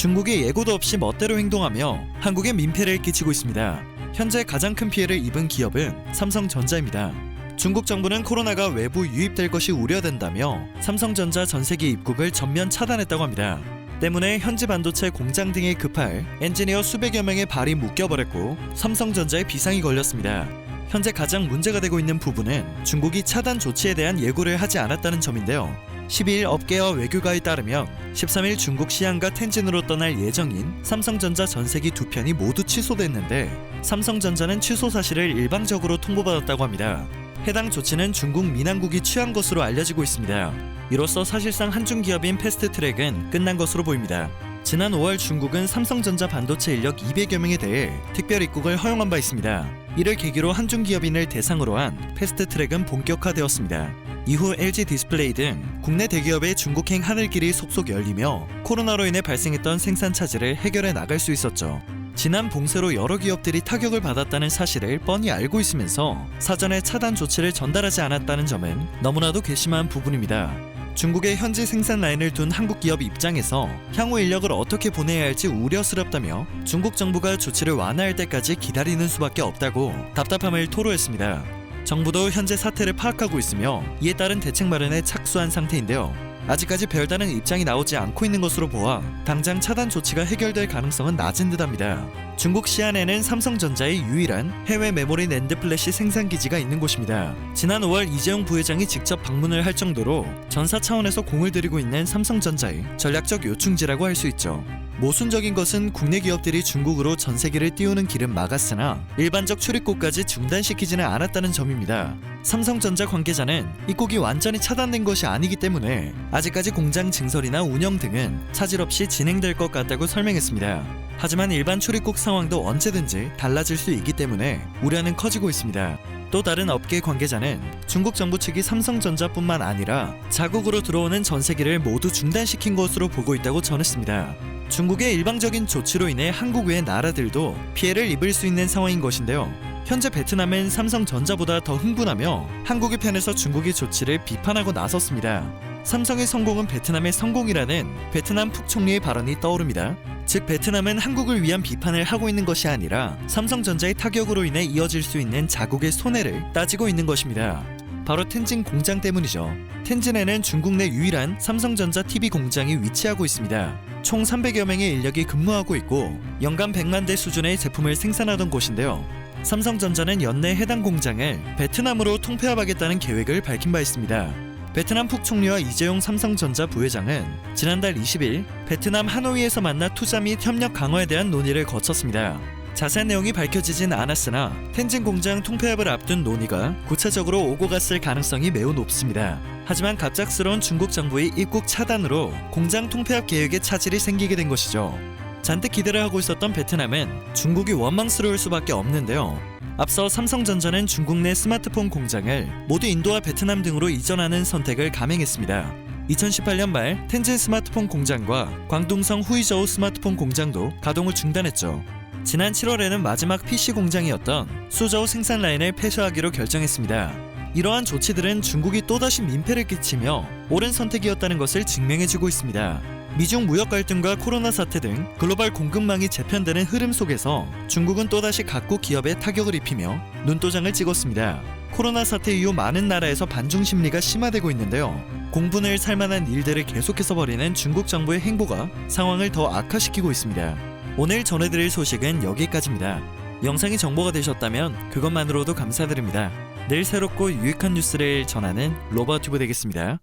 중국이 예고도 없이 멋대로 행동하며 한국에 민폐를 끼치고 있습니다. 현재 가장 큰 피해를 입은 기업은 삼성전자입니다. 중국 정부는 코로나가 외부 유입될 것이 우려된다며 삼성전자 전세계 입국을 전면 차단했다고 합니다. 때문에 현지 반도체 공장 등에 급할 엔지니어 수백여 명의 발이 묶여버렸고 삼성전자에 비상이 걸렸습니다. 현재 가장 문제가 되고 있는 부분은 중국이 차단 조치에 대한 예고를 하지 않았다는 점인데요. 12일 업계와 외교가에 따르면 13일 중국 시안과 텐진으로 떠날 예정인 삼성전자 전세기 두 편이 모두 취소됐는데 삼성전자는 취소 사실을 일방적으로 통보받았다고 합니다. 해당 조치는 중국 민항국이 취한 것으로 알려지고 있습니다. 이로써 사실상 한중 기업인 패스트트랙은 끝난 것으로 보입니다. 지난 5월 중국은 삼성전자 반도체 인력 200여 명에 대해 특별 입국을 허용한 바 있습니다. 이를 계기로 한중 기업인을 대상으로 한 패스트트랙은 본격화되었습니다. 이후 LG 디스플레이 등 국내 대기업의 중국행 하늘길이 속속 열리며 코로나로 인해 발생했던 생산 차질을 해결해 나갈 수 있었죠. 지난 봉쇄로 여러 기업들이 타격을 받았다는 사실을 뻔히 알고 있으면서 사전에 차단 조치를 전달하지 않았다는 점은 너무나도 괘씸한 부분입니다. 중국의 현지 생산 라인을 둔 한국 기업 입장에서 향후 인력을 어떻게 보내야 할지 우려스럽다며 중국 정부가 조치를 완화할 때까지 기다리는 수밖에 없다고 답답함을 토로했습니다. 정부도 현재 사태를 파악하고 있으며 이에 따른 대책 마련에 착수한 상태인데요. 아직까지 별다른 입장이 나오지 않고 있는 것으로 보아 당장 차단 조치가 해결될 가능성은 낮은 듯합니다. 중국 시안에는 삼성전자의 유일한 해외 메모리 낸드 플래시 생산 기지가 있는 곳입니다. 지난 5월 이재용 부회장이 직접 방문을 할 정도로 전사 차원에서 공을 들이고 있는 삼성전자의 전략적 요충지라고 할 수 있죠. 모순적인 것은 국내 기업들이 중국으로 전세기를 띄우는 길은 막았으나 일반적 출입국까지 중단시키지는 않았다는 점입니다. 삼성전자 관계자는 입국이 완전히 차단된 것이 아니기 때문에 아직까지 공장 증설이나 운영 등은 차질 없이 진행될 것 같다고 설명했습니다. 하지만 일반 출입국 상황도 언제든지 달라질 수 있기 때문에 우려는 커지고 있습니다. 또 다른 업계 관계자는 중국 정부 측이 삼성전자뿐만 아니라 자국으로 들어오는 전세기를 모두 중단시킨 것으로 보고 있다고 전했습니다. 중국의 일방적인 조치로 인해 한국 외의 나라들도 피해를 입을 수 있는 상황인 것인데요. 현재 베트남은 삼성전자보다 더 흥분하며 한국의 편에서 중국의 조치를 비판하고 나섰습니다. 삼성의 성공은 베트남의 성공이라는 베트남副총리의 발언이 떠오릅니다. 즉 베트남은 한국을 위한 비판을 하고 있는 것이 아니라 삼성전자의 타격으로 인해 이어질 수 있는 자국의 손해를 따지고 있는 것입니다. 바로 텐진 공장 때문이죠. 텐진에는 중국 내 유일한 삼성전자 TV 공장이 위치하고 있습니다. 총 300여 명의 인력이 근무하고 있고 연간 100만 대 수준의 제품을 생산하던 곳인데요. 삼성전자는 연내 해당 공장을 베트남으로 통폐합하겠다는 계획을 밝힌 바 있습니다. 베트남副총리와 이재용 삼성전자 부회장은 지난달 20일 베트남 하노이에서 만나 투자 및 협력 강화에 대한 논의를 거쳤습니다. 자세한 내용이 밝혀지진 않았으나 텐진 공장 통폐합을 앞둔 논의가 구체적으로 오고 갔을 가능성이 매우 높습니다. 하지만 갑작스러운 중국 정부의 입국 차단으로 공장 통폐합 계획에 차질이 생기게 된 것이죠. 잔뜩 기대를 하고 있었던 베트남은 중국이 원망스러울 수밖에 없는데요. 앞서 삼성전자는 중국 내 스마트폰 공장을 모두 인도와 베트남 등으로 이전하는 선택을 감행했습니다. 2018년 말 텐진 스마트폰 공장과 광둥성 후이저우 스마트폰 공장도 가동을 중단했죠. 지난 7월에는 마지막 PC 공장이었던 수저우 생산 라인을 폐쇄하기로 결정했습니다. 이러한 조치들은 중국이 또다시 민폐를 끼치며 옳은 선택이었다는 것을 증명해주고 있습니다. 미중 무역 갈등과 코로나 사태 등 글로벌 공급망이 재편되는 흐름 속에서 중국은 또다시 각국 기업에 타격을 입히며 눈도장을 찍었습니다. 코로나 사태 이후 많은 나라에서 반중 심리가 심화되고 있는데요. 공분을 살 만한 일들을 계속해서 벌이는 중국 정부의 행보가 상황을 더 악화시키고 있습니다. 오늘 전해드릴 소식은 여기까지입니다. 영상이 정보가 되셨다면 그것만으로도 감사드립니다. 내일 새롭고 유익한 뉴스를 전하는 로버튜브 되겠습니다.